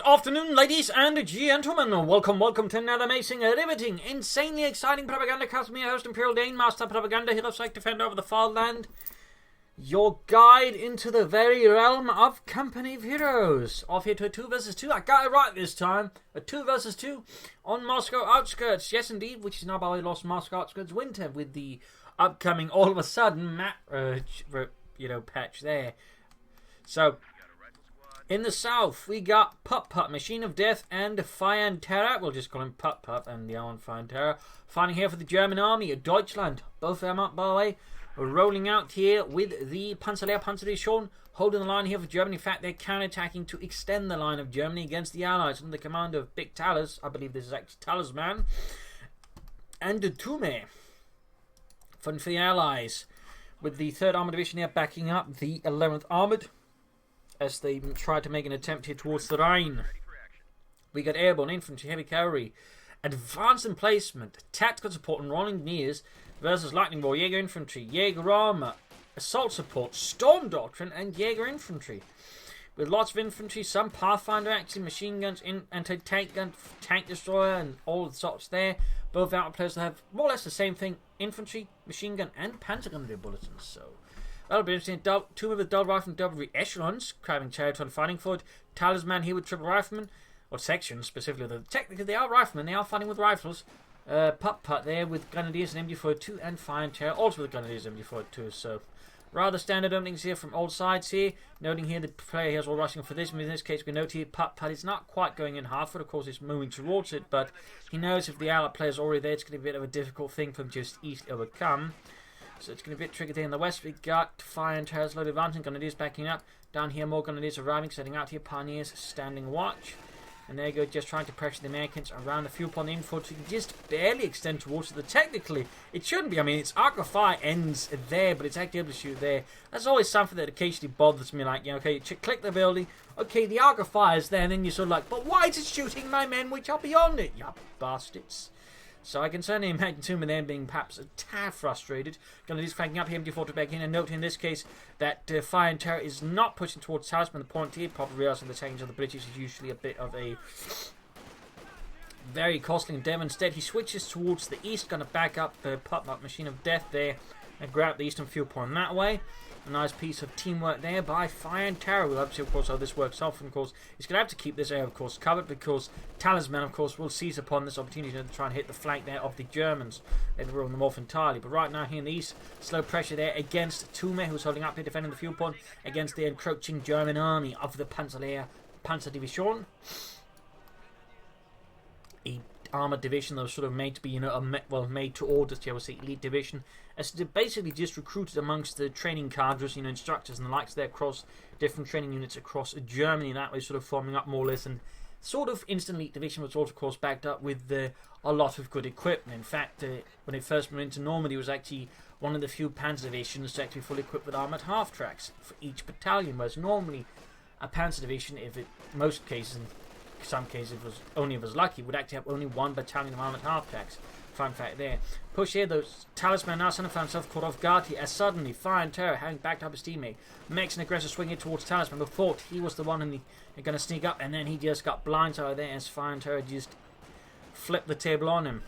afternoon, ladies and gentlemen. Welcome to another amazing, riveting, insanely exciting Propagandacast. Me, your host, Imperial Dane, Master Propaganda, Hero Psych Defender over the Fatherland. Your guide into the very realm of company of heroes. Off here to a 2 versus 2. I got it right this time. A 2 versus 2 on Moscow Outskirts. Yes, indeed, which is now by the way lost Moscow Outskirts winter with the upcoming all of a sudden map, patch there. So, in the south, we got Putput, Machine of Death, and Fireterror. We'll just call him Putput and the other Fireterror. Fighting here for the German army of Deutschland. Both of them up, by the way. Rolling out here with the Panzerdivision, holding the line here for Germany. In fact, they're counterattacking to extend the line of Germany against the Allies under the command of Big Talis. I believe this is actually Talisman. And Tume for the Allies. With the 3rd Armoured Division here backing up the 11th Armoured as they try to make an attempt here towards the Rhine. We got Airborne, Infantry, Heavy Cavalry, Advanced Emplacement, Tactical Support, and Royal Engineers versus Lightning Ball, Jaeger Infantry, Jaeger Armor, Assault Support, Storm Doctrine, and Jaeger Infantry. With lots of infantry, some Pathfinder actually, machine guns, anti-tank gun, tank destroyer, and all the sorts there. Both outlet players have more or less the same thing: infantry, machine gun, and panzer gun in their bulletins. So that'll be interesting. Two of the double rifle and double echelons, crabbing territory fighting for it. Talisman here with triple riflemen, or sections specifically. Technically, they are riflemen. They are fighting with rifles. Putput there with Grenadiers and MG42 and Fireterror also with Grenadiers and MG42. So rather standard openings here from all sides here. Noting here the player here is all rushing for this. In this case, we note here Putput is not quite going in half foot. Of course, he's moving towards it, but he knows if the allied player is already there, it's going to be a bit of a difficult thing for him to just easily overcome. So it's going to be a bit tricky there in the west. We got Fireterror's load advancing, Grenadiers backing up. Down here, more Grenadiers arriving, setting out here. Pioneers standing watch. And there you go, just trying to pressure the Americans around the fuel point infantry to just barely extend towards it. Technically, it shouldn't be. I mean, its arc of fire ends there, but it's actually able to shoot there. That's always something that occasionally bothers me. Like, okay, you click the building, okay, the arc of fire is there, and then you're sort of like, but why is it shooting my men which are beyond it, you bastards? So I can certainly imagine Tume then being perhaps a tad frustrated. Grenadiers flanking up here, MG4 back in, and note in this case that Fireterror is not pushing towards Talisman. The point here, probably realizing the change of the British is usually a bit of a very costly endeavour. Instead, he switches towards the east, going to back up the Putput Machine of Death there and grab the eastern fuel point that way. A nice piece of teamwork there by Fireterror. We'll have to see, of course, how this works off. And, of course, he's going to have to keep this area, of course, covered because Talisman, of course, will seize upon this opportunity to try and hit the flank there of the Germans. They've run them off entirely. But right now, here in the east, slow pressure there against Tume, who's holding up here, defending the fuel point against the encroaching German army of the Panzerdivision. A armoured division that was sort of made to be, made to order, shall we say, elite division, as they basically just recruited amongst the training cadres, instructors and the likes there across different training units across Germany. That way, sort of forming up more or less and sort of instant elite division was also, of course, backed up with a lot of good equipment. In fact, when it first went into Normandy, it was actually one of the few panzer divisions to actually fully equipped with armoured half tracks for each battalion, whereas normally a panzer division, most cases, in some cases, if it was lucky, would actually have only one battalion of armoured half tracks. Fun fact there. Push here, though. Talisman now suddenly found himself caught off guard here as suddenly Fireterror, having backed up his teammate, makes an aggressive swing here towards Talisman, but thought he was the one going to sneak up, and then he just got blindsided there as Fireterror just flipped the table on him.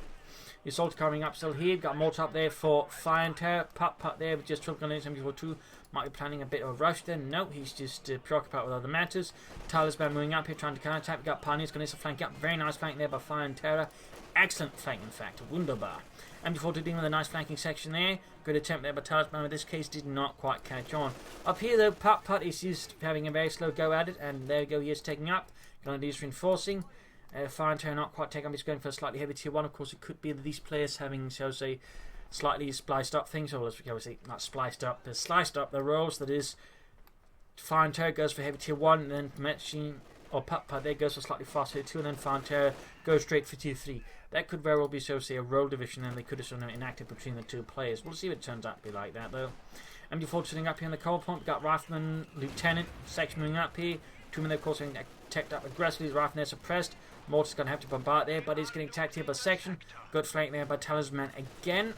The assault coming up still here. Got Mortar up there for Fireterror. Putput there with just 12 grenades, MG42. Might be planning a bit of a rush there. No, he's just preoccupied with other matters. Talisman moving up here, trying to counter-attack. We got Pioneers going to flank up. Very nice flank there by Fireterror. Excellent flank, in fact. Wunderbar. MG42 dealing with a nice flanking section there. Good attempt there by Talisman. In this case, did not quite catch on. Up here, though, Putput is just having a very slow go at it. And there we go, he is taking up. Grenadiers reinforcing. Fireterror not quite taking up. He's going for a slightly heavy tier 1. Of course, it could be that these players having, shall we say, slightly spliced up things, or let's say not spliced up, but sliced up the roles. That is, Fireterror goes for heavy tier 1, and then Machine or Putput there goes for slightly faster tier 2, and then Fireterror goes straight for tier 3. That could very well be, so say, a role division, and they could have sort of enacted between the two players. We'll see if it turns out to be like that, though. MG4 sitting up here in the cold point. We've got Rifleman, Lieutenant, section moving up here. Tume, of course, getting attacked up aggressively. His Rifleman suppressed. Mortar's going to have to bombard there, but he's getting attacked here by section. Good flank there by Talisman again.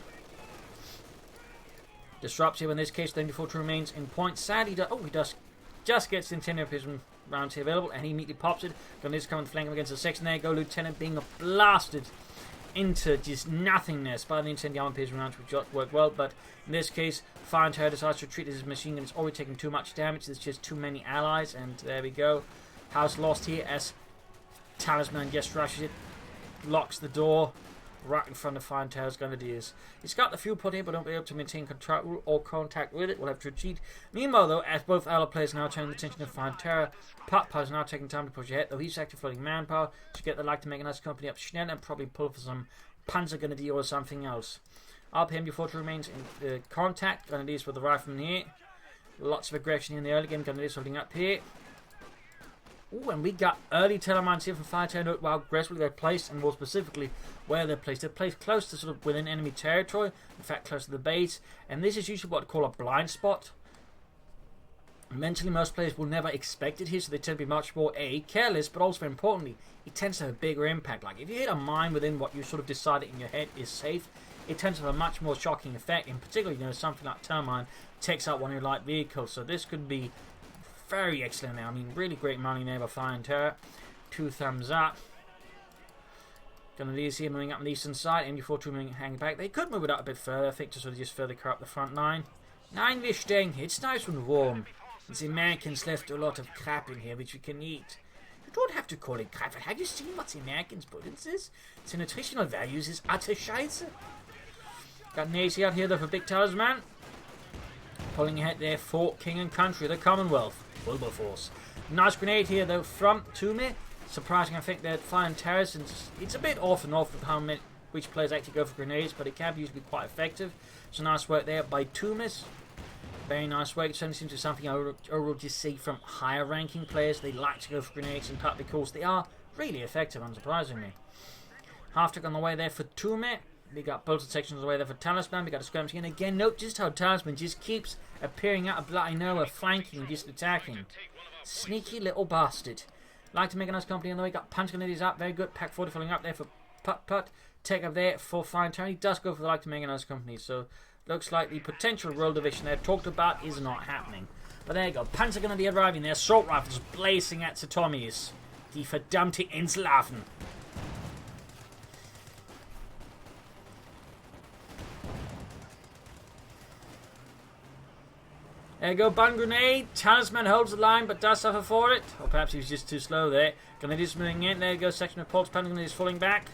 Disrupts here in this case, then before remains in point. Sadly, he just gets the incendiary of his rounds here available, and he immediately pops it. Grenadiers coming to flank him against the section. There you go, Lieutenant being blasted into just nothingness by the incendiary armor piercing rounds, which worked well, but in this case, Fireterror decides to retreat as his machine gun is already taking too much damage. There's just too many allies, and there we go. House lost here as Talisman just rushes it, locks the door right in front of Fireterror's Grenadiers. He's got the fuel pod here, but don't be able to maintain control or contact with it. We'll have to retreat. Meanwhile, though, as both allied players now turning the attention to Fireterror, Putput is now taking time to push ahead, though he's actually floating manpower to get the like to make a nice company up schnell and probably pull for some Panzer Grenadier or something else. RPM before remains in contact. Grenadiers with the rifleman here. Lots of aggression in the early game. Grenadiers holding up here. Ooh, and we got early telemines here from Fireterror. Note how aggressively they're placed, and more specifically where they're placed. They're placed close to sort of within enemy territory, in fact close to the base, and this is usually what I call a blind spot. Mentally, most players will never expect it here, so they tend to be much more careless, but also importantly, it tends to have a bigger impact. Like if you hit a mine within what you sort of decided in your head is safe, it tends to have a much more shocking effect, and particularly, something like Tume takes out one of your light vehicles, so this could be very excellent now. I mean, really great money there by Fireterror. 2 thumbs up. Grenadiers here moving up on the eastern side. MG4 moving hanging back. They could move it up a bit further, I think, to sort of just further corrupt the front line. 9 we're staying here. It's nice and warm. The Americans left a lot of crap in here which we can eat. You don't have to call it crap. Have you seen what the Americans put in this? The nutritional values is utter scheiße. Got an AC out here though for Big Talisman. Pulling ahead there for King and Country, the Commonwealth. Wilberforce. Nice grenade here though from Tume. Surprising, I think, that Fireterror, since it's a bit off and off with how many which players actually go for grenades, but it can be usually quite effective. So nice work there by Tume. Very nice work. It certainly seems to be something I will just see from higher ranking players. They like to go for grenades in part because they are really effective, unsurprisingly. Half tick on the way there for Tume. We got bolted sections on the way there for Talisman. We got a skirmish again. Again, note just how Talisman just keeps appearing out of bloody nowhere, flanking and just attacking. Sneaky little bastard. Like to make a nice company on the way. Got Punch Grenadiers up. Very good. Pack 40 filling up there for Putput. Take up there for Fireterror. He does go for the like to make a nice company. So, looks like the potential Royal Division they've talked about is not happening. But there you go. Panzer going to be arriving there. Assault rifles blazing at Satomis. Die verdammte Inselaffen. There you go, bun grenade. Talisman holds the line but does suffer for it. Or perhaps he was just too slow there. Grenadiers moving in. There you go, section of Pulse. Panzer Grenadiers falling back.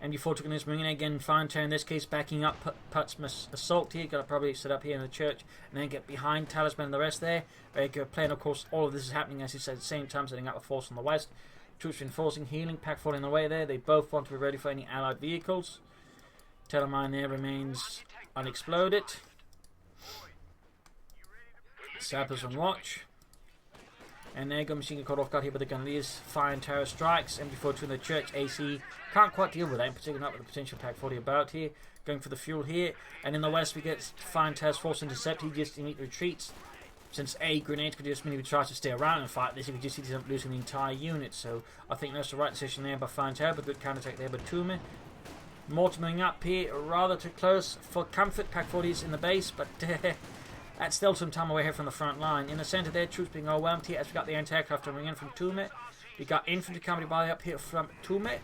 MG4 Grenadiers moving in again. Fireterror in this case backing up Put's assault here. Got to probably set up here in the church and then get behind Talisman and the rest there. Very good play. And of course, all of this is happening, as he said, at the same time, setting up a force on the west. Troops reinforcing, healing. Pack falling the way there. They both want to be ready for any allied vehicles. Telemine there remains unexploded. Sappers on watch. And there you go, machine gun caught off guard here by the Grenadiers. Fireterror strikes. MG4 in the church. AC can't quite deal with that, in particular not with the potential Pack 40 about here. Going for the fuel here. And in the west we get Fireterror's force intercept. He just immediately retreats. Since A, grenades could just mean he tries to stay around and fight this, he could just see him losing the entire unit. So I think that's the right decision there by Fireterror, but good counter-attack there by Tume. Mortar moving up here, rather too close for comfort. Pack 40s in the base, but that's still some time away here from the front line. In the centre there, troops being overwhelmed here as we got the anti-aircraft coming in from Tume. We got infantry coming by up here from Tume,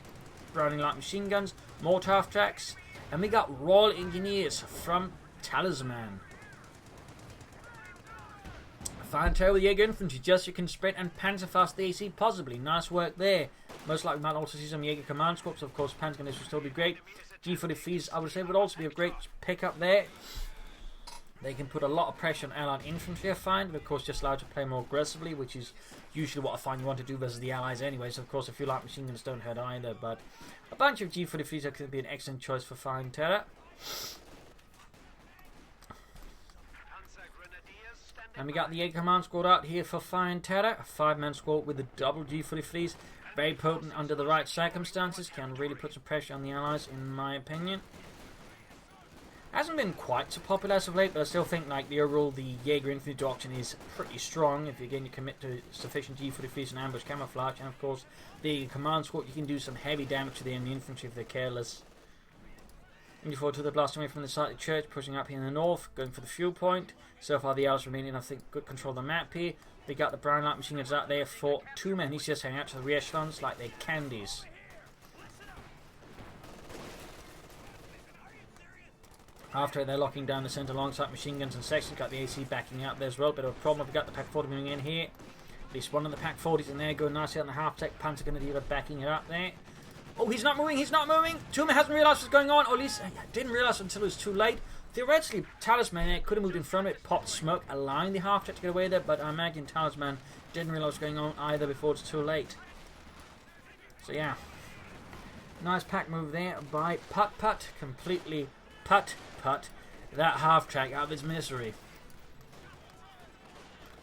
running light machine guns, mortar half tracks, and we got Royal Engineers from Talisman. Fireterror with Jaeger infantry, just you can sprint and panzerfaust the AC possibly. Nice work there. Most likely we might also see some Jaeger command squads. Of course, Panzer Grenadiers will still be great. G45s, I would say, would also be a great pickup there. They can put a lot of pressure on allied infantry, I find, but of course just allowed to play more aggressively, which is usually what I find you want to do versus the allies anyway. So of course, a few light machine guns don't hurt either, but a bunch of G45s could be an excellent choice for Fireterror. And we got the Jaeger command squad out here for Fireterror, a 5-man squad with the double G43s. Very potent under the right circumstances, can really put some pressure on the allies in my opinion. Hasn't been quite so popular as of late, but I still think like the overall the Jaeger infantry doctrine is pretty strong if again you commit to sufficient G43s and ambush camouflage, and of course the command squad you can do some heavy damage to the enemy infantry if they're careless. Moving forward to the blasting away from the site of the church, pushing up here in the north, going for the fuel point. So far the Allies remaining, I think, good control of the map here. They got the brown light machine guns out there for Tume, and he's just hanging out to the re-echelons like they're candies. After they're locking down the centre alongside machine guns and sections, got the AC backing out there as well. Bit of a problem, we've got the Pack 40 moving in here. At least one of the Pack 40s in there, going nicely on the half-tech. Panzer Grenadier backing it up there. Oh, he's not moving, he's not moving! Tume hasn't realised what's going on, or at least didn't realise until it was too late. Theoretically, Talisman could have moved in front of it, popped smoke, allowing the half-tech to get away there, but I imagine Talisman didn't realise what's going on either before it's too late. So yeah. Nice pack move there by Putput, completely Putput that half-track out of its misery.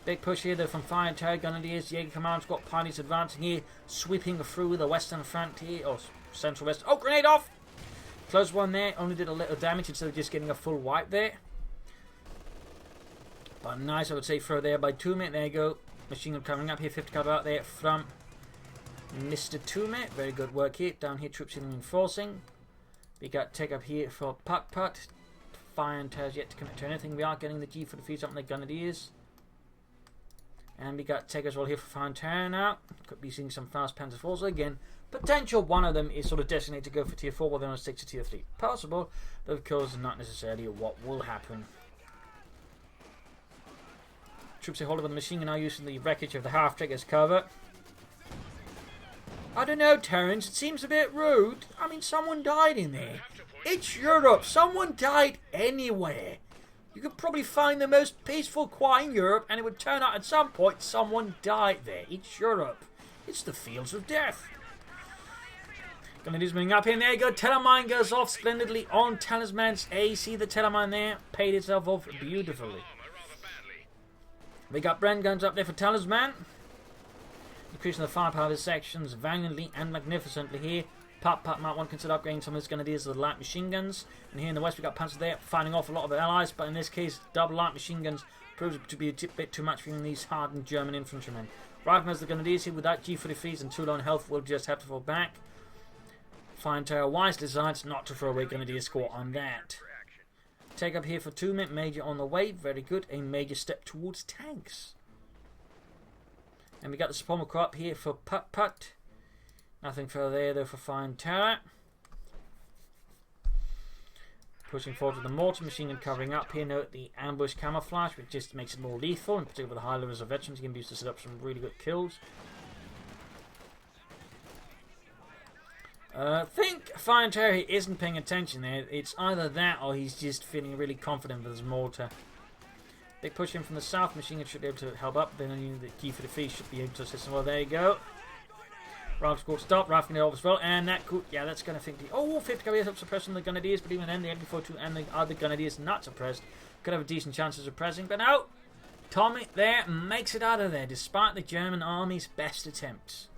Big push here though from Fireterror, Grenadiers, Jaeger Command Squad, pilots advancing here, sweeping through the western frontier, or central west. Oh, grenade off! Close one there, only did a little damage instead of just getting a full wipe there. But nice, I would say, throw there by Tume. There you go. Machine gun coming up here, 50 caliber out there from Mr. Tume. Very good work here. Down here, troops in reinforcing. We got take up here for Putput. Fireterror's yet to commit to anything. We are getting the G for the feet up on the Grenadiers. And we got take as well here for Fireterror now. Could be seeing some fast Panzer IVs again. Potential one of them is sort of designated to go for tier 4 while they want to stick to tier 3. Possible, but of course not necessarily what will happen. Troops are holding on the machine gun now using the wreckage of the half-track as cover. I don't know, Terrence, it seems a bit rude. I mean, someone died in there. It's Europe. Someone died anywhere. You could probably find the most peaceful quiet in Europe, and it would turn out at some point someone died there. It's Europe. It's the fields of death. Grenadiers moving up in. There you go. Talisman goes off splendidly on Talisman's AC. The Talisman there paid itself off beautifully. We got Brand guns up there for Talisman. Increasing the firepower of his sections valiantly and magnificently here. Putput might want to consider upgrading some of his Grenadiers with light machine guns. And here in the west we got Panzer there fighting off a lot of the allies, but in this case double light machine guns proves to be a bit too much for these hardened German infantrymen. Riflemen as the Grenadiers here without G43s and 2 low on health will just have to fall back. Fireterror wise decides not to throw away Grenadier score on that. Take up here for Tume, major on the way, very good, a major step towards tanks. And we got the Supremo Corps up here for Putput. Nothing further there though for Fireterror. Pushing forward with the mortar machine gun covering up here. Note the ambush camouflage, which just makes it more lethal, in particular with the high levels of veterans. You can be used to set up some really good kills. I think Fireterror isn't paying attention there. It's either that or he's just feeling really confident with his mortar. Big push in from the south. Machine gun should be able to help up. Then the key for the feet should be able to assist him. Well, there you go. Rifle squad stop. Rifle can off as well. And that could, yeah, that's going to think. Oh, 50 Grenadiers up suppressing the Grenadiers. But even then, the MP42 and the other Grenadiers not suppressed could have a decent chance of suppressing. But no, Tommy there makes it out of there despite the German army's best attempts.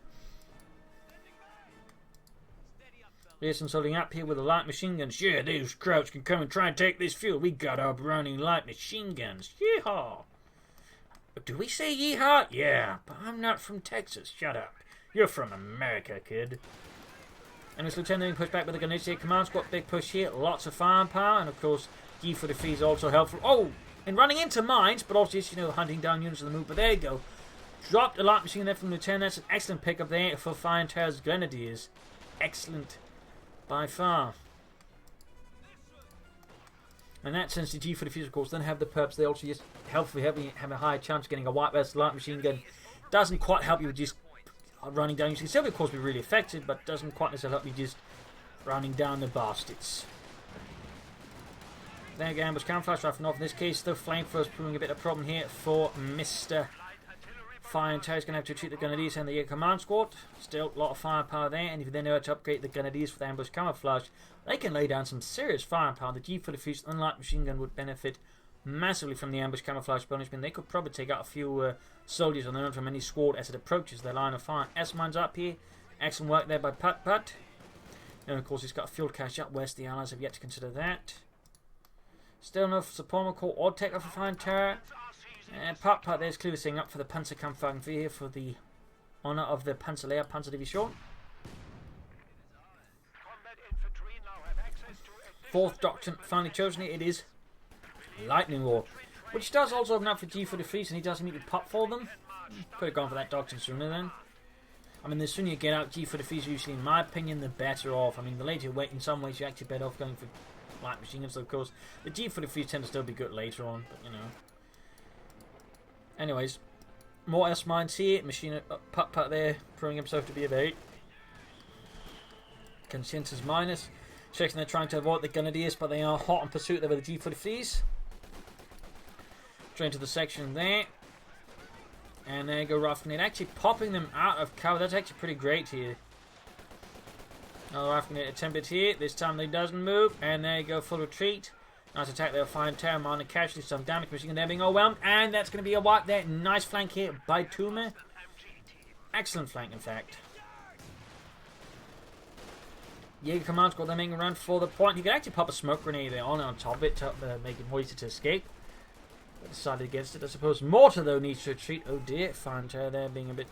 Listen, holding up here with the light machine guns. Yeah, these Krauts can come and try and take this field. We got our running light machine guns. Yeehaw! Do we say yeehaw? Yeah, but I'm not from Texas. Shut up. You're from America, kid. And this lieutenant being pushed back with the Grenadier Command Squad. Big push here. Lots of firepower. And of course, G for the fee is also helpful. Oh! And running into mines, but also just, hunting down units on the move. But there you go. Dropped a light machine there from the lieutenant. That's an excellent pickup there for Fireterror's Grenadiers. Excellent. By far. And that sense the G for the fuse, of course, then have the perps. They also just helpfully have a higher chance of getting a white vest light machine gun. Doesn't quite help you with just running down. You can still, of course, be really effective, but doesn't quite necessarily help you just running down the bastards. There again, ambush camouflage rifle off. In this case, the flamethrowers proving a bit of a problem here for Mr. Fireterror is going to have to retreat the Grenadiers and the Command Squad. Still a lot of firepower there, and if you then know how to upgrade the Grenadiers with ambush camouflage, they can lay down some serious firepower. The G for the fuse, unlike machine gun, would benefit massively from the ambush camouflage bonus. They could probably take out a few soldiers on their own from any squad as it approaches their line of fire. S-mines up here. Excellent work there by Putput. And of course, he's got a field cache up west. The Allies have yet to consider that. Still no Supremo Corps or tech for Fireterror. And Putput there's clearly setting up for the Panzerkampfwagen here for the honour of the Panzerdivision. fourth doctrine finally chosen here. It is Lightning War, which does also open up for G43s, and he doesn't need to pop for them. Could have gone for that doctrine sooner then. I mean, the sooner you get out G43s, usually, in my opinion, the better off. I mean, the later you wait, in some ways, you're actually better off going for light machine guns. So, of course, the G43s tend to still be good later on, but, you know. Anyways, more S-mines here. Machine Putput there, proving himself to be a bait. Conscientious minus. Checking they're trying to avoid the Grenadiers, but they are hot in pursuit there with the G43s. Straight to the section there. And there you go, Rifleman. Actually popping them out of cover. That's actually pretty great here. Another Rifleman attempted here. This time they doesn't move. And there you go, full retreat. Nice attack there, Fireterror, minor casualty, some damage. Machine gun there being overwhelmed. And that's going to be a wipe there. Nice flank here by Tume. Excellent flank, in fact. Jaeger command squad, they're making a run for the point. You can actually pop a smoke grenade there on top of it to make it more easy to escape. But decided against it, I suppose. Mortar, though, needs to retreat. Oh dear, Fireterror there being a bit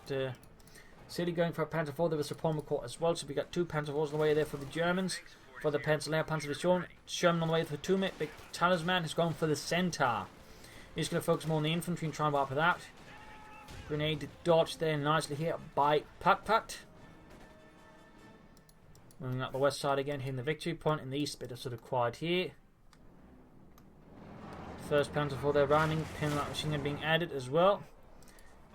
silly, going for a Panzer IV. There was a Pommel Court as well, so we got two Panzer IVs on the way there for the Germans. For the Pencil Panzer Division, Sherman on the way for Tume. Big Talisman has gone for the Centaur. He's going to focus more on the infantry and try and wipe it out. Grenade dodged there nicely here by Putput. Moving up the west side again, hitting the victory point in the east, bit of sort of quiet here. First Panzer IV there running, pinlight machine gun being added as well.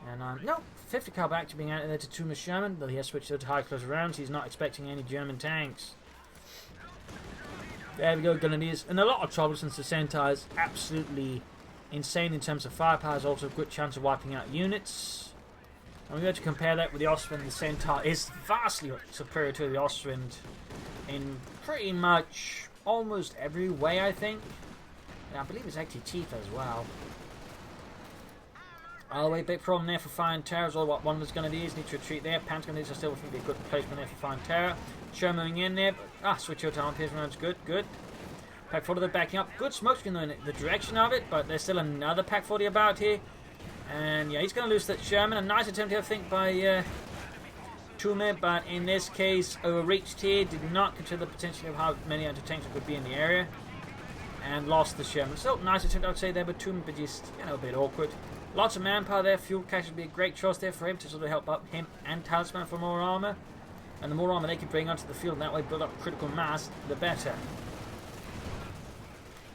And no, 50 caliber actually being added there to Tume Sherman, though he has switched to high close rounds. He's not expecting any German tanks. There we go, Grenadiers. In a lot of trouble since the Centaur is absolutely insane in terms of firepower. There's also a good chance of wiping out units. And we're going to compare that with the Ostwind. The Centaur is vastly superior to the Ostwind in pretty much almost every way, I think. And I believe it's actually cheaper as well. All the way, big problem there for Fireterror as well. What one of his Grenadiers need to retreat there. Panzer Grenadiers are still think be a good placement there for Fireterror. Sherman moving in there. Switch over to arm piercing rounds. Good, good. Pack 40 they're backing up. Good smoke screen though in the direction of it, but there's still another Pack 40 about here. And yeah, he's going to lose that Sherman. A nice attempt here, I think, by Tume, but in this case, overreached here. Did not consider the potential of how many anti-tanks could be in the area. And lost the Sherman. Still, nice attempt, I would say, there, but Tume, but just, you know, a bit awkward. Lots of manpower there. Fuel cache would be a great choice there for him to sort of help up him and Talisman for more armor. And the more armor they can bring onto the field, and that way build up critical mass, the better.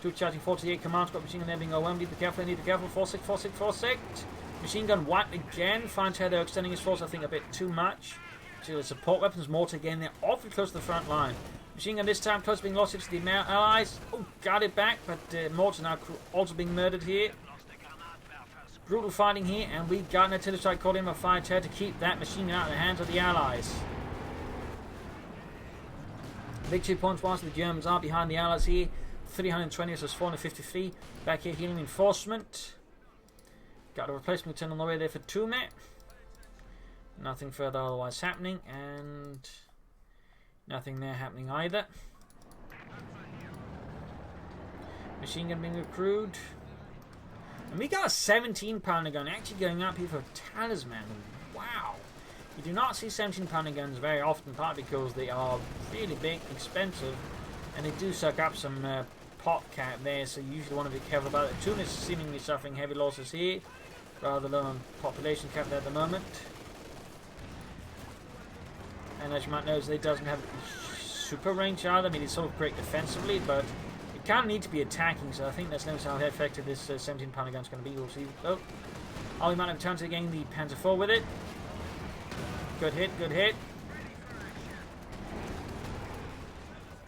Two charging 48 command squad machine gun there being overwhelmed. Need to be careful, need to be careful. 46, 46, 46. Machine gun wiped again. Fireterror they're extending his force, I think, a bit too much. So the support weapons, mortar again, they're awfully close to the front line. Machine gun this time close to being lost to the allies. Oh, got it back, but mortar now also being murdered here. Brutal fighting here, and we got an artillery strike called in by Fireterror to keep that machine gun out of the hands of the allies. Victory points whilst the Germans are behind the allies here. 320 versus 453. Back here, healing reinforcement. Got a replacement turn on the way there for Tume. Nothing further otherwise happening, and nothing there happening either. Machine gun being accrued. And we got a 17-pounder gun actually going up here for Talisman. Wow. You do not see 17-pounder guns very often, partly because they are really big, expensive, and they do suck up some pot cap there, so you usually want to be careful about it. Tume is seemingly suffering heavy losses here, rather low on population cap there at the moment. And as you might notice, they doesn't have super range either. I mean, it's sort of great defensively, but it kind of need to be attacking, so I think that's notice how effective this 17-pounder gun is going to be. We'll see. Oh, we might have a chance of getting the Panzer IV with it. Good hit, good hit.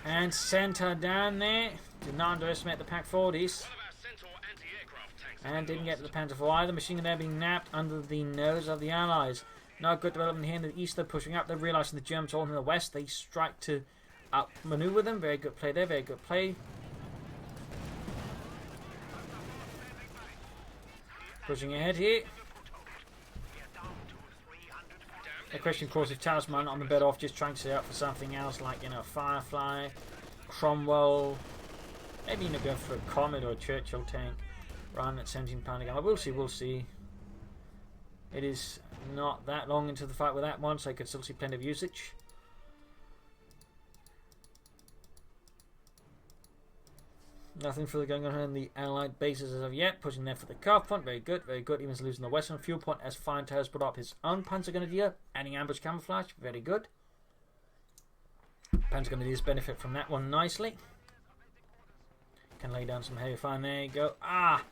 And Centaur down there. Did not underestimate the Pack 40s. And didn't get to the Panzer IV either. Machine gun there being napped under the nose of the Allies. Now good development here in the east. They're pushing up. They're realizing the Germans are all in the west. They strike to outmaneuver them. Very good play there. Very good play. Pushing ahead here. The question, of course, if Talisman on the bed off just trying to set up for something else, like, you know, Firefly, Cromwell, maybe even go for a Comet or a Churchill tank, rather than 17-pounder gun. We'll see, we'll see. It is not that long into the fight with that one, so I could still see plenty of usage. Nothing further going on in the Allied bases as of yet. Pushing there for the carve point. Very good, very good. Even losing the western fuel point as Fireterror has put up his own Panzer Grenadier. Adding ambush camouflage. Very good. Panzer Grenadiers benefit from that one nicely. Can lay down some heavy fire. There you go. Ah!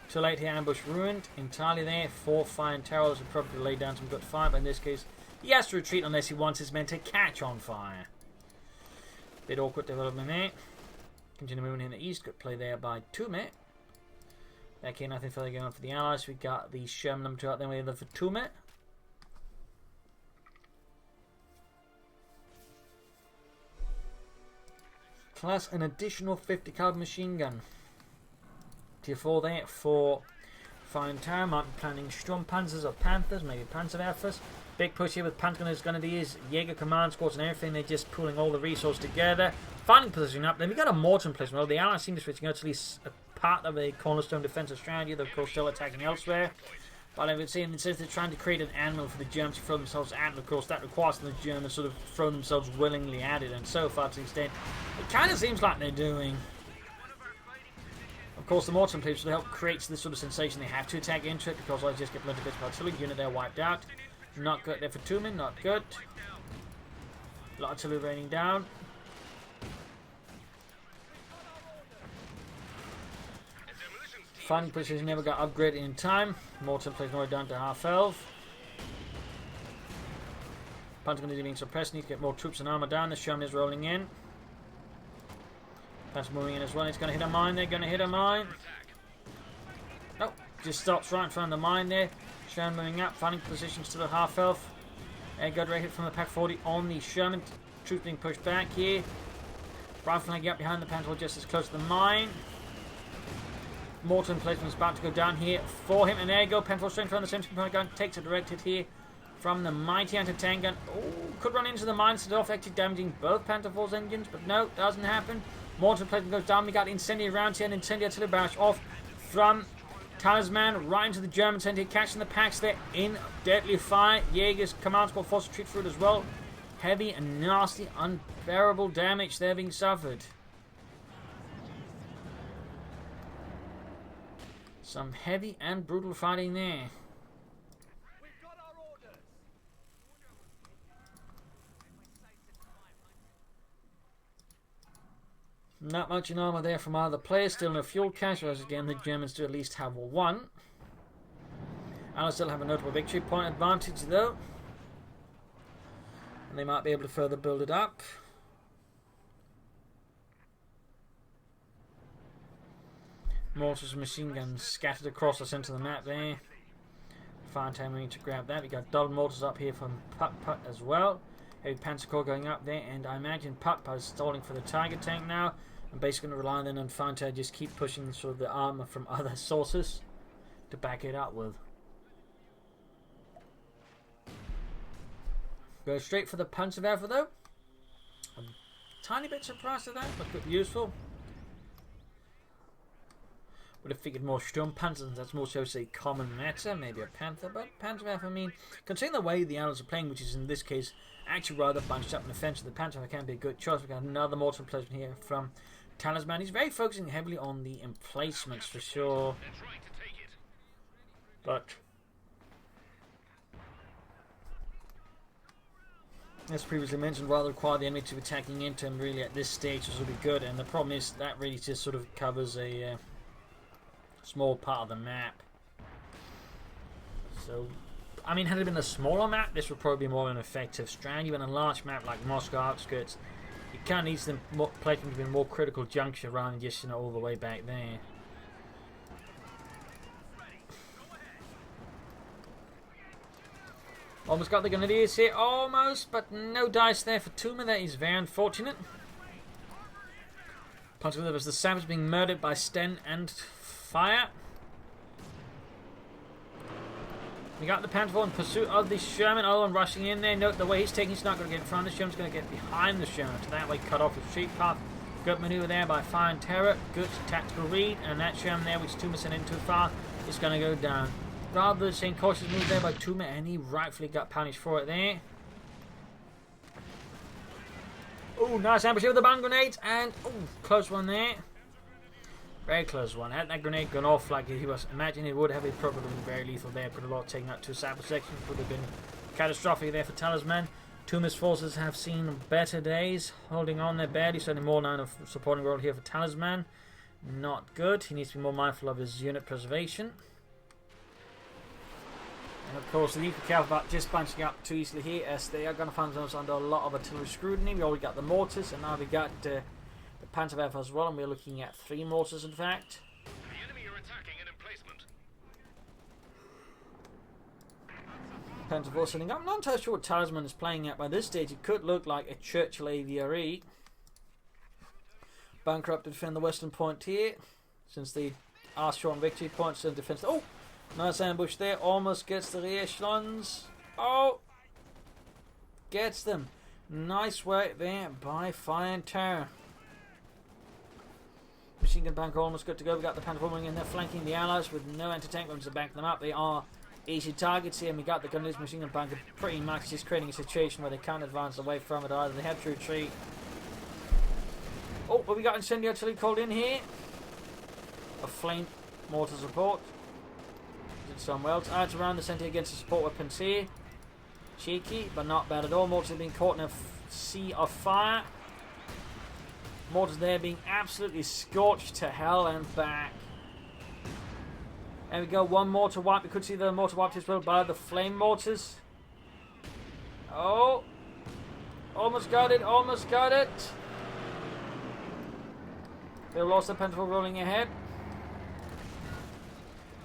Too late here. Ambush ruined. Entirely there. 4 Fireterrors would probably lay down some good fire. But in this case, he has to retreat unless he wants his men to catch on fire. Bit awkward development there. Continue moving in the east. Good play there by Tume. Okay, nothing further going on for the Allies. We got the Sherman number 2 out there. We have for Tume. Plus an additional 50 caliber machine gun. Tier 4 there for Fireterror. Might be planning Sturmpanzers or Panthers, maybe Panzerwerfers. Big push here with Panzer Grenadiers, Jaeger command squads and everything. They're just pooling all the resources together. Finding position up. Then we got a mortar in place. Well, the Allies seem to be switching out to at least a part of a cornerstone defensive strategy. They're of course still attacking elsewhere. But I would say instead they're trying to create an animal for the Germans to throw themselves at. And of course that requires the Germans sort of throw themselves willingly at it. And so far to the extent, it kind of seems like they're doing. Of course, the mortar in place will help create this sort of sensation they have to attack into it, because I just get bloody bits of artillery. Unit there wiped out. Not good there for Tume, not good. A lot of artillery raining down. Finding position never got upgraded in time. Mortar in place now down to half health. Panzer Grenadier being suppressed. Need to get more troops and armor down. The Sherman is rolling in. That's moving in as well. It's going to hit a mine. They're going to hit a mine. Nope. Just stops right in front of the mine there. Sherman moving up. Finding positions to the half health. Air guard rate hit from the Pack 40 on the Sherman. Troops being pushed back here. Rifling up behind the Panther just as close to the mine. Mortar emplacement is about to go down here for him. And there you go. Panther strength from the same component gun. Takes a directed here from the mighty anti-tank gun. Oh, could run into the mine set off, actually damaging both Panther Force engines. But no, doesn't happen. Mortar emplacement goes down. We got incendiary rounds here. And incendiary artillery barrage off from Talisman right into the German center, catching the packs there in deadly fire. Jaeger's command squad forced to retreat through it as well. Heavy and nasty, unbearable damage there being suffered. Some heavy and brutal fighting there. Not much in armor there from either player. Still no fuel cache, whereas again the Germans do at least have one. Allies still have a notable victory point advantage though. And they might be able to further build it up. Mortars and machine guns scattered across the centre of the map there. Fine time we need to grab that. We got double mortars up here from Putput as well. Heavy Panzer Corps going up there, and I imagine Putput is stalling for the Tiger tank now. I'm basically going to rely then on Fireterror, just keep pushing sort of the armour from other sources to back it up with. Go straight for the Panzerwerfer though. I'm a tiny bit surprised at that, but could be useful. Would have figured more Sturmpanzers, that's more so say common matter, maybe a Panther, but Panzerwerfer, I mean, considering the way the Allies are playing, which is in this case actually rather bunched up and offensive, the Panzerwerfer can be a good choice. We got another mortar emplacement here from Talisman. He's very focusing heavily on the emplacements for sure. But as previously mentioned, rather require the enemy to be attacking into him really at this stage, which will be good. And the problem is that really just sort of covers a small part of the map. So, I mean, had it been a smaller map, this would probably be more an effective strategy. But on a large map like Moscow Outskirts, it kind of needs them placing to be a more critical juncture rather than just, you know, all the way back there. Almost got the Grenadiers here, almost, but no dice there for Tume. That is very unfortunate. Part of it was the Savage being murdered by Sten and Fire. We got the Panther in pursuit of the Sherman. Oh, and rushing in there. Note the way he's taking, he's not going to get in front of the Sherman's going to get behind the Sherman. So that way cut off his retreat path. Good maneuver there by Fireterror. Good tactical read. And that Sherman there, which Tume sent in too far, is going to go down. Rather saying cautious move there by Tume, and he rightfully got punished for it there. Oh, nice ambush with the bomb grenades, and oh, close one there. Very close one. Had that grenade gone off like he was imagining it would have, it probably been very lethal there. Could have lot taken out 2 sample sections. Would have been catastrophic there for Talisman. Tume's forces have seen better days. Holding on there barely. Certainly more now of supporting role here for Talisman. Not good. He needs to be more mindful of his unit preservation. And of course, the UKF about just bunching up too easily here, as they are going to find themselves under a lot of artillery scrutiny. We already got the mortars, and now we got the Panzerwerfer as well, and we're looking at 3 mortars in fact. The enemy are attacking an emplacement. Panzer sitting up. I'm not entirely sure what Talisman is playing at by this stage. It could look like a Churchill AVRE. Bunker up to defend the western point here, since they are short on victory points in defense. Oh! Nice ambush there. Almost gets the rear echelons. Oh! Gets them. Nice work there by Fireterror. Machine gun bunker almost good to go. We got the Panther moving in there, flanking the allies with no anti-tank weapons to back them up. They are easy targets here, and we got the gunner's machine gun bunker pretty much just creating a situation where they can't advance away from it either. They have to retreat. Oh, but we got incendiary artillery called in here. A flame mortar support. Did somewhere else. Adds around the centre against the support weapons here. Cheeky, but not bad at all. Mortars have been caught in a sea of fire. Mortars there being absolutely scorched to hell and back. There we go, 1 mortar wipe. We could see the mortar wiped as well by the flame mortars. Oh! Almost got it, almost got it. They lost the Pentacle rolling ahead.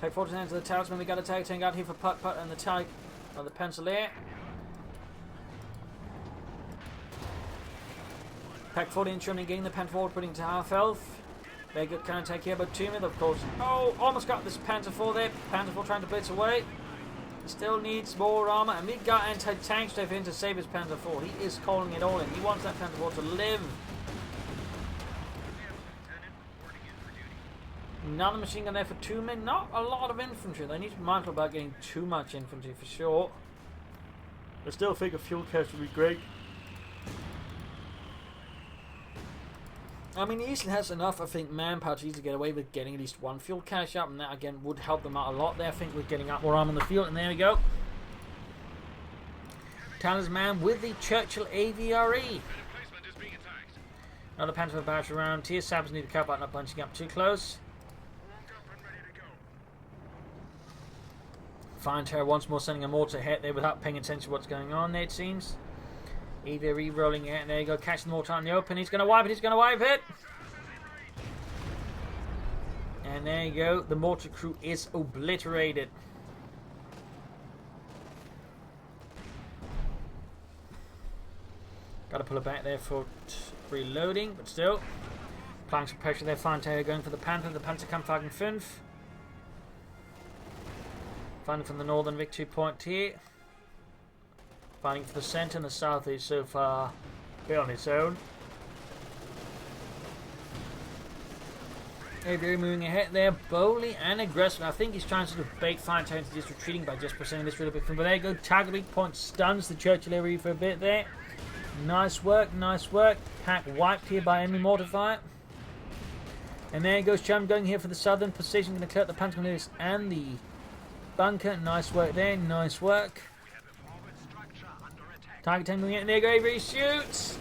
Take 14 into the Talisman. We got a tag tank out here for Putput and the tag of the Pencilier. Pack 14 shunning, getting the Panther forward, putting to half health. Very good counter attack here by Tume, of course. Oh, almost got this Panther 4 there. Panther 4 trying to blitz away. He still needs more armor, and we got anti-tank stuff in to save his Panther 4. He is calling it all in. He wants that Panther 4 to live. Another machine gun there for Tume. Not a lot of infantry. They need to be mindful about getting too much infantry for sure. I still think a fuel cache would be great. I mean, he easily has enough, I think, manpower to get away with getting at least 1 fuel cache up, and that again would help them out a lot there, I think, with getting up more armor on the field. And there we go. Talisman with the Churchill AVRE. Another Panther barrage around here. Sabs need to cover out, not bunching up too close. Fireterror once more sending a mortar ahead there without paying attention to what's going on there, it seems. Either re-rolling it, and there you go, catching the mortar out in the open. He's going to wipe it, he's going to wipe it. And there you go, the mortar crew is obliterated. Got to pull it back there for reloading, but still. Applying some pressure there, Fireterror going for the Panther. The Panther come 5. Finding from the northern victory point here. Fighting for the centre and the south is so far a bit on its own. Avery moving ahead there, boldly and aggressive. I think he's trying to sort of bait Fireterror into just retreating by just pursuing this really bit. But there you go, target weak point stuns the Churchill area for a bit there. Nice work, nice work. Pack wiped here by enemy mortar fire. And there goes Chum going here for the southern position, going to clear up the Panther and the bunker. Nice work there, nice work. Target tank moving in, there you go, Avery shoots!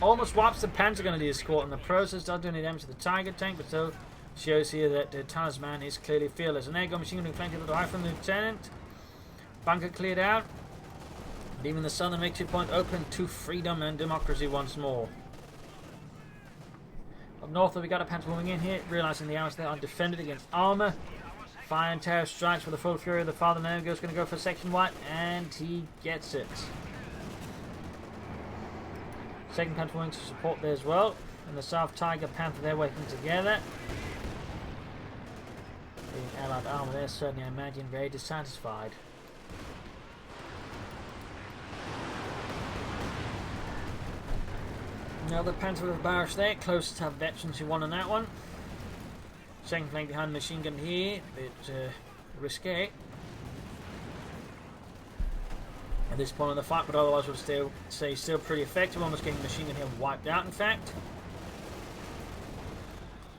Almost wipes the Pentagon of the escort in the process, not doing any damage to the target tank, but still shows here that the Talisman is clearly fearless. And there you go, machine gun flanked to the right from the lieutenant. Bunker cleared out, leaving the southern victory point open to freedom and democracy once more. Up north, we got a Panther moving in here, realizing the Allies there are defended against armor. Fireterror strikes with the full fury of the father. Now goes going to go for a section wipe, and he gets it. Second Panther moving to support there as well, and the South Tiger Panther there working together. The Allied armor there, certainly I imagine very dissatisfied. Now the Panther with the barrage there, close to have veterans who won on that one. Second flank behind the machine gun here, a bit risque at this point in the fight, but otherwise we'll still say still pretty effective. Almost getting the machine gun here wiped out, in fact.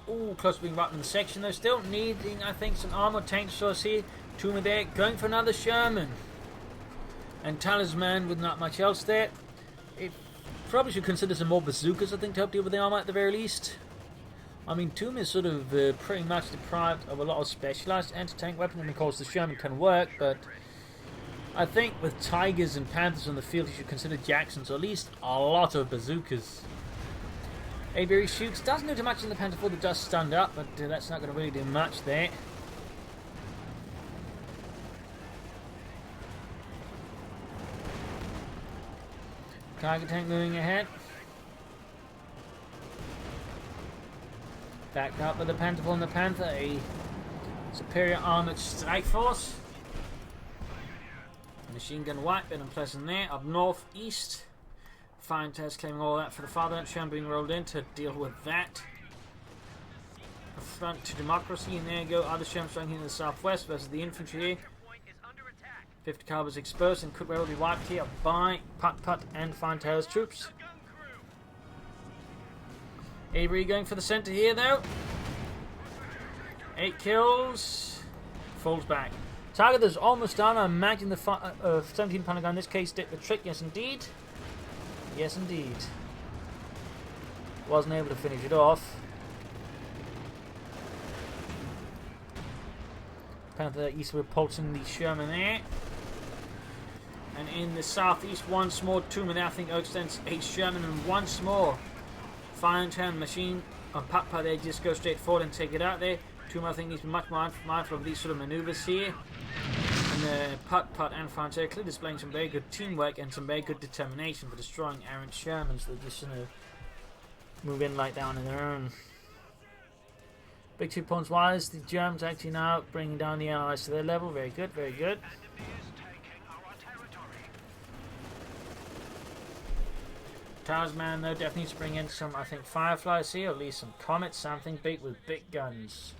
Ooh, close to being right in the section. They're still needing, I think, some armoured tanks. So I see Tume there going for another Sherman. And Talisman with not much else there. It probably should consider some more bazookas, I think, to help deal with the armour at the very least. I mean, Tume is sort of pretty much deprived of a lot of specialised anti-tank weapons, and of course the Sherman can work, but I think with Tigers and Panthers on the field, you should consider Jacksons, or at least a lot of bazookas. Avery shoots, doesn't do too much in the Panther 4, the dust stand up, but that's not going to really do much there. Tiger tank moving ahead. Backed up with the Panther 4 and the Panther, a superior armoured strike force. Machine gun wipe, been unpleasant there. Up north, east. Fireterror claiming all that for the fatherland. Sherman being rolled in to deal with that. A front to democracy, and there you go. Other Sherman strong here in the southwest versus the infantry. 50 calibers exposed and could well be wiped here by Putput and Fireterror's troops. Avery going for the centre here though. 8 kills. Falls back. Target is almost done. I imagine the 17 pounder gun in this case did the trick. Yes indeed. Yes indeed. Wasn't able to finish it off. Panther eastward pulsing the Sherman there. And in the southeast once more, Tume there I think extends 8 Sherman, and once more Fireterror machine on Putput there just go straight forward and take it out there. Tume I think needs to be much more mindful of these sort of manoeuvres here. And Putput and Fireterror clearly displaying some very good teamwork and some very good determination for destroying errant Shermans that just move in like that on their own. Big 2 points wise, the Germans actually now bringing down the Allies to their level. Very good, very good. Talisman though definitely needs to bring in some, I think, Fireflies here, or at least some Comets, something big with big guns.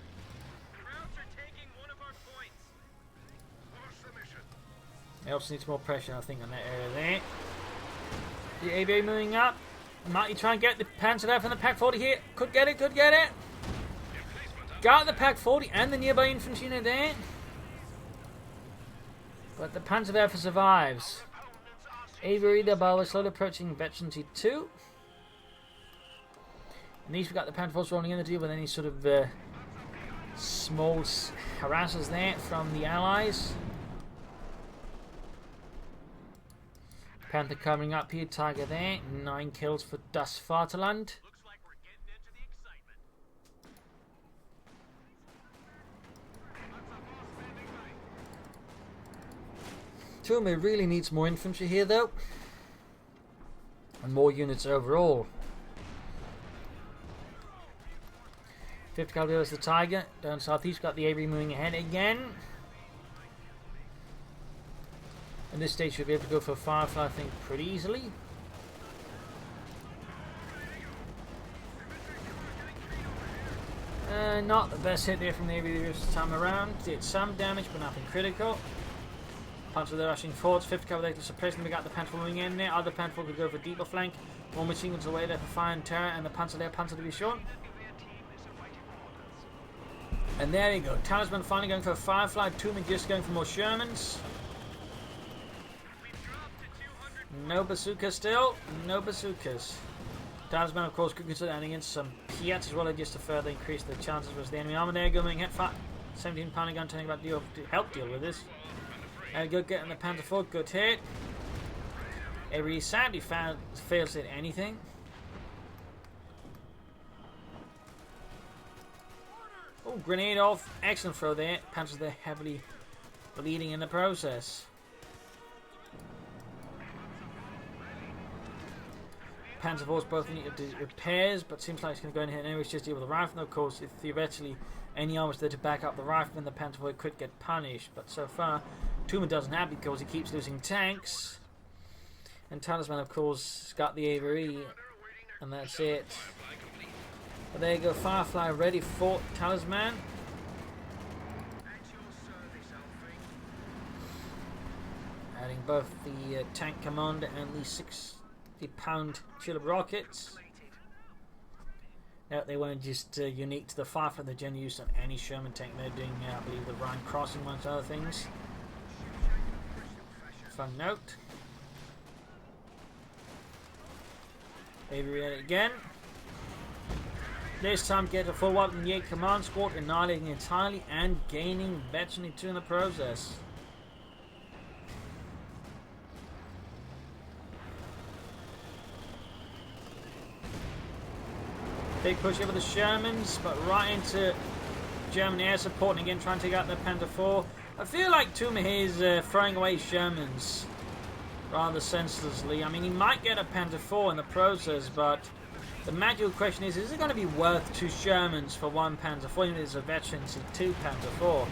They also need some more pressure, I think, on that area there. The ABA moving up. Might you try and get the Panzer there from the Pack 40 here? Could get it, could get it. Got the Pack 40 and the nearby infantry unit there. But the Panzerwerfer survives. Avery the Ball is slowly approaching Veteran T2. And these we got the Panther Force rolling in to deal with any sort of small harassers there from the Allies. Panther coming up here, Tiger there. 9 kills for Das Vaterland. Tume really needs more infantry here though, and more units overall. 50 caliber is the Tiger. Down southeast got the Avery moving ahead again. In this stage should be able to go for a Firefly I think pretty easily. Not the best hit there from the Avery this time around. Did some damage but nothing critical. Panzer they're rushing forwards, 50 cover there to suppress them. We got the Panther moving in there. Other Panther could go for deeper flank. More machine guns away there for Fireterror, and the Panzer there, Panzer to be short. And there you go. Talisman finally going for a Firefly. Tume just going for more Shermans. No bazookas still. No bazookas. Talisman of course could consider adding in some Piats as well just to further increase the chances versus the enemy armor there. Going hit fat. 17 pounder gun turning about to help deal with this. Good getting the Panther 4, good hit. Avery sadly fails to hit anything. Oh, grenade off. Excellent throw there. Panthers there heavily bleeding in the process. Panther 4's both need repairs, but seems like it's going to go in here and anyways just deal with the rifle. Of course, if theoretically any armor was there to back up the rifle, then the Panther 4 could get punished. But so far, Tume doesn't have it because he keeps losing tanks. And Talisman, of course, got the Avery. And that's it. But there you go, Firefly ready for Talisman. Adding both the tank commander and the 60-pound tulip rockets. No, they weren't just unique to the Firefly. They're generally used on any Sherman tank. They're doing, I believe, the Rhine Crossing, amongst other things. Fun note. Avery at it again. This time get a full weapon Jaeger command squad, annihilating entirely and gaining veteran 2 in the process. Big push over the Shermans, but right into German air support, and again trying to take out the Panther 4. I feel like Tume is throwing away Shermans rather senselessly. I mean, he might get a Panther 4 in the process, but the magical question is it going to be worth 2 Shermans for 1 Panther 4? Even if it's a veteran, it's 2 Panther 4.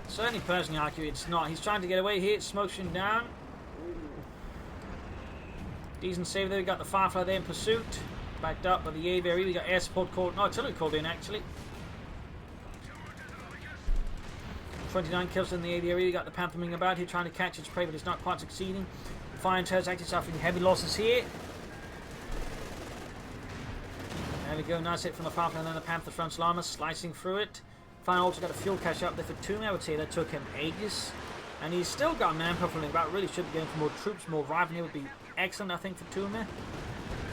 Certainly, personally, argue it's not. He's trying to get away here. Smoke's down. Decent save there. We got the Firefly there in pursuit. Backed up by the Aviary. We got air support called. No, artillery called in actually. 29 kills in the Aviary. We got the Panther moving about here trying to catch its prey, but it's not quite succeeding. Fireterror actually suffering heavy losses here. There we go. Nice hit from the Firefly and then the Panther front armor slicing through it. Finally also got a fuel cache up there for Tume. I would say that took him ages. And he's still got manpower filling about. Really should be going for more troops, more riflery would be excellent, I think, for Tume.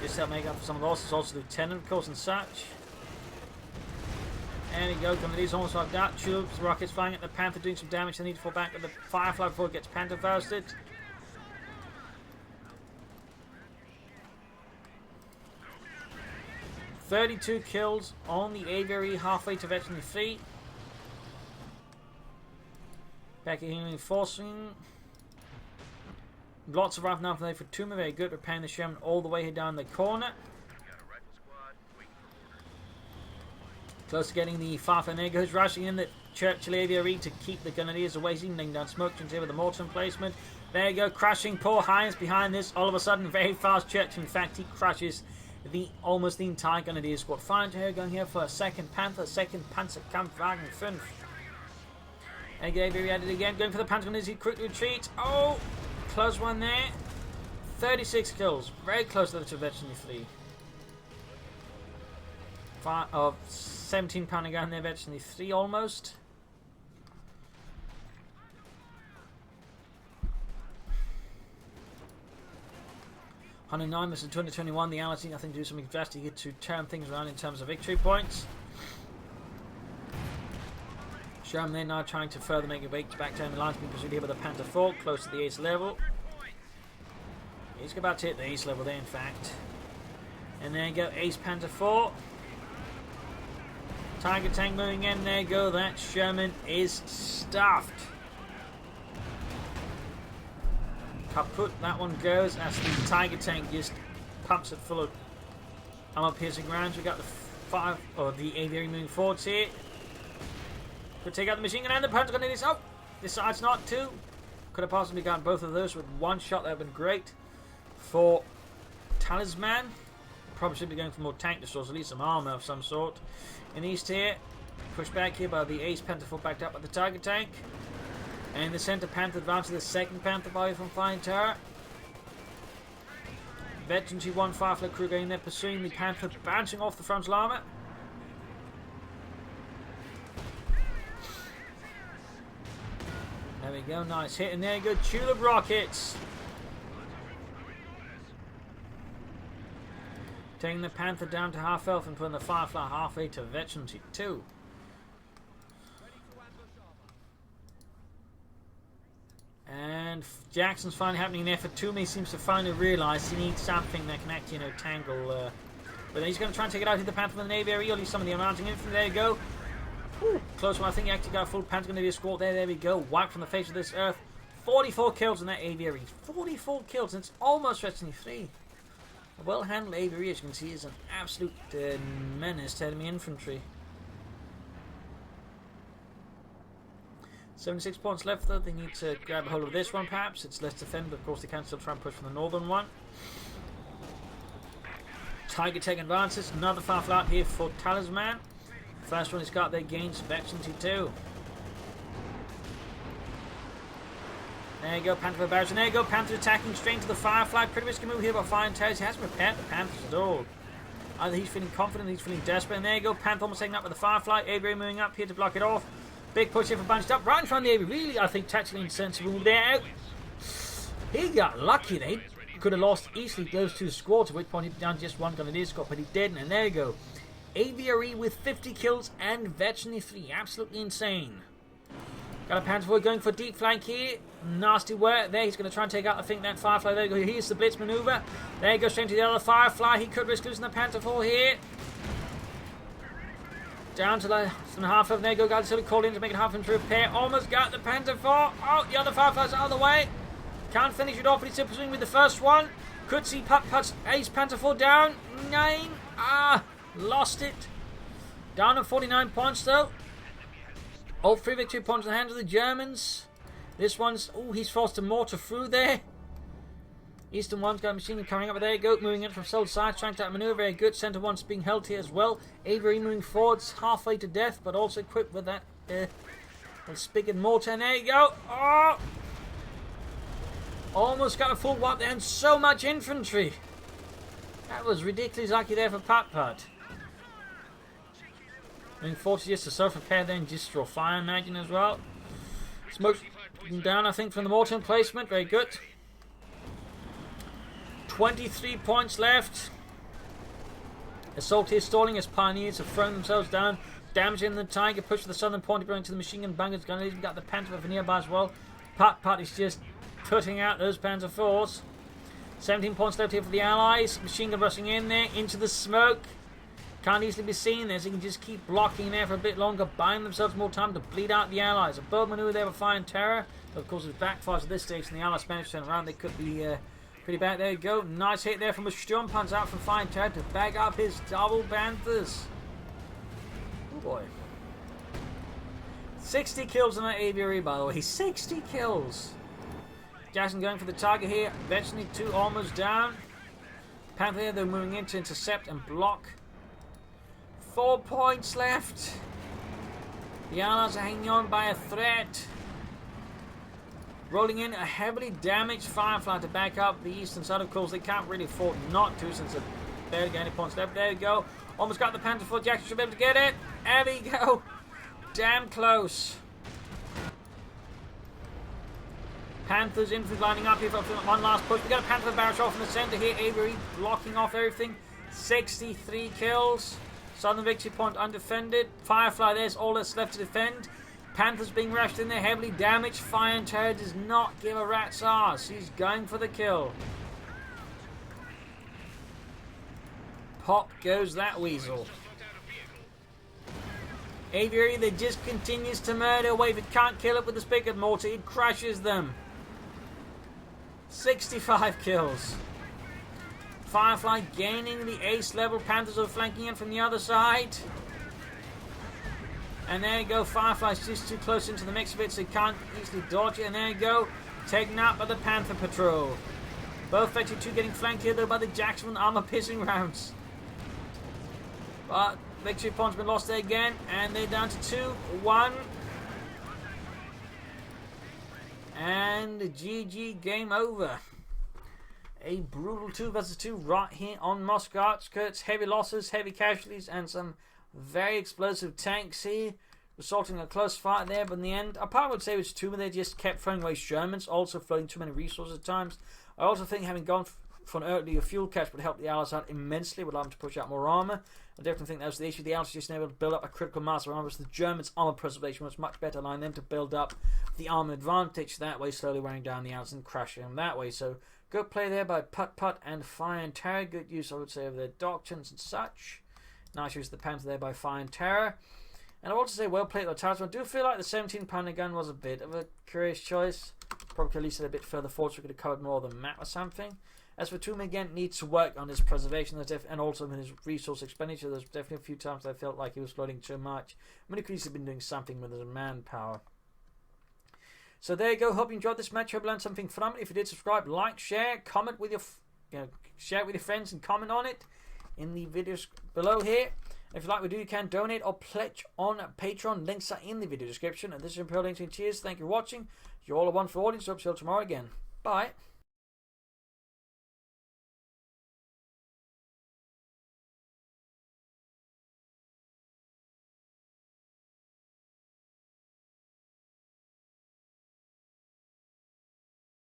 Just to help make up for some of the losses. Also Lieutenant, of course, and such. There we go. Grenadiers almost like that. Troops, rockets flying at the Panther, doing some damage. They need to fall back at the Firefly before it gets Panther fausted. "32 kills on the Aviary, halfway to veteran 3. Back at reinforcing. Lots of rifle now for Tume. Very good. Repairing the Sherman all the way here down the corner. Close to getting the Firefly. There goes rushing in the Churchill Aviary to keep the Grenadiers away. Laying down smoke here with the mortar emplacement. There you go. Crashing poor Heinz behind this. All of a sudden, very fast Churchill. In fact, he crushes almost the entire Grenadier squad. Fireterror going here for a second Panther. Second Panzerkampfwagen 5. And Jaeger at it again, going for the Panther as he quickly retreats. Oh, close one there. 36 kills, very close to the veteran fleet. 17 pounder gun there, veteran 3 almost. $109 versus 221. The Allies need nothing to do something drastic to turn things around in terms of victory points. Sherman there now trying to further make a way back down the lines, being pursued here by the Panther 4, close to the ace level. He's about to hit the ace level there, in fact. And there you go, ace Panther 4. Tiger tank moving in, there you go, that Sherman is stuffed. Putput, that one goes as the Tiger tank just pumps it full of armor piercing rounds. We got the Aviary moving forwards here. Could take out the machine gun and the Panther Grenadiers. Oh, decides not to. Could have possibly gotten both of those with one shot. That would have been great for Talisman. Probably should be going for more tank destroyers, at least some armor of some sort. In east here, pushed back here by the ace Panther 4, backed up by the Tiger tank. And the center Panther advances the second Panther body from Fireterror. Veteran G1 Firefly crew going there, pursuing the Panther, bouncing off the frontal armor. There we go, nice hit, and there you go, Tulip rockets. Taking the Panther down to half health and putting the Firefly halfway to veteran 2. And Jackson's finally happening there for Tume. Seems to finally realise he needs something that can actually, tangle. But he's going to try and take it out to the Panther with the Aviary, or at least some of the mounting infantry. There you go. Ooh, close one. I think he actually got a full Panther Grenadier squad there. There we go. Wiped from the face of this earth. 44 kills in that Aviary. 44 kills, and it's almost veteran 3. A well-handled Aviary, as you can see, is an absolute menace to enemy infantry. 76 points left though. They need to grab a hold of this one perhaps. It's less defended, but of course they can still try and push for the northern one. Tiger Tech advances. Another Firefly out here for Talisman. First one he's got there gains veteran 2. There you go, Panther for barrage. And there you go, Panther attacking straight into the Firefly. Pretty risky move here by Fireterror. He hasn't repaired the Panther's at all. Either he's feeling confident, he's feeling desperate. And there you go. Panther almost taking up with the Firefly. Aviary moving up here to block it off. Big push here for bunched up. Right in front of the Aviary. Really, I think, tactically insensible move there. He got lucky. They could have lost easily those two squads, at which point he'd done just one grenadier squad, but he didn't. And there you go. Aviary with 50 kills and veteran 3. Absolutely insane. Got a Panther going for deep flank here. Nasty work there. He's going to try and take out, I think, that Firefly. There you go. Here's the blitz maneuver. There you go, straight to the other Firefly. He could risk losing the Panther 4 here. Down to less than half of them. There you go. Got to call in to make it half into repair. Almost got the Panther 4. Oh, the other Firefly's out of the way. Can't finish it off, but he's still pursuing with the first one. Could see Putput's ace Panther 4 down. 9. Lost it. Down at 49 points though. All 3 victory points in the hands of the Germans. This one's, he's forced a mortar through there. Eastern one's got a machine gun coming up. There you go, moving in from south side, trying to maneuver. Very good. Center one's being held here as well. Aviary moving forwards, halfway to death, but also equipped with that spigot mortar. And there you go. Oh! Almost got a full wipe there, and so much infantry. That was ridiculously lucky there for Putput. Moving forward to just to self-repair there and just draw fire, imagine as well. Smoke down, I think, from the mortar emplacement. Very good. 23 points left. Assault here stalling as pioneers have thrown themselves down, damaging the Tiger. Push for the southern point, going to the machine gun bunkers. Going to even got the Panther for nearby as well. Putput is just putting out those Panther 4s. 17 points left here for the Allies. Machine gun rushing in there into the smoke. Can't easily be seen there, so you can just keep blocking there for a bit longer, buying themselves more time to bleed out the Allies. A bold maneuver there for Fireterror. Of course, it backfires at this stage, and the Allies managed to turn around. They could be pretty bad. There you go. Nice hit there from a Sturmpanzer out from Fireterror to bag up his double Panthers. Oh boy. 60 kills in that aviary, by the way. 60 kills. Jackson going for the target here. Eventually 2 almost down. Panther here, they're moving in to intercept and block. 4 points left. The Allies are hanging on by a thread. Rolling in a heavily damaged Firefly to back up the eastern side. Of course, they can't really afford not to since they're barely getting any points left. There we go. Almost got the Panther 4. Jackson should be able to get it. There we go. Damn close. Panthers infantry lining up here for one last push. We got a Panther barrage off in the center here. Aviary blocking off everything. 63 kills. Southern victory point undefended. Firefly, there's all that's left to defend. Panthers being rushed in there, heavily damaged. Fireterror does not give a rat's ass. He's going for the kill. Pop goes that weasel. Aviary, that just continues to murder away. If it can't kill it with the spigot mortar, it crushes them. 65 kills. Firefly gaining the ace level. Panthers are flanking in from the other side. And there you go. Firefly's just too close into the mix of it, so he can't easily dodge it. And there you go. Taken out by the Panther Patrol. Both Vector 2 getting flanked here, though, by the Jackson armor piercing rounds. But victory point's been lost there again. And they're down to 2-1. And GG, game over. A brutal 2 versus 2 right here on Moscow Outskirts. Heavy losses, heavy casualties, and some very explosive tanks here, resulting in a close fight there. But in the end, I probably would say it was Tume. They just kept throwing away Germans, also throwing too many resources at times. I also think having gone for an earlier fuel cache would help the Allies out immensely, would allow them to push out more armour. I definitely think that was the issue. The Allies just able to build up a critical mass of armour, so the Germans' armour preservation was much better, allowing them to build up the armour advantage that way, slowly wearing down the Allies and crashing them that way. So good play there by Putput and Fireterror. Good use, I would say, of their doctrines and such. Nice use of the Panther there by Fireterror. And I want to say well played by Talisman. I do feel like the 17-pounder gun was a bit of a curious choice. Probably could at least a bit further forward so we could have covered more of the map or something. As for Tume, again, needs to work on his preservation and also in his resource expenditure. There's definitely a few times I felt like he was floating too much. I mean, he could easily have been doing something with his manpower. So there you go. Hope you enjoyed this match. Hope you learned something from it. If you did, subscribe, like, share, comment with your, share it with your friends and comment on it in the videos below here. If you like what we do, you can donate or pledge on Patreon. Links are in the video description. And this is Imperial Engineering. Cheers. Thank you for watching. You're all a wonderful audience. Hope to see you tomorrow again. Bye.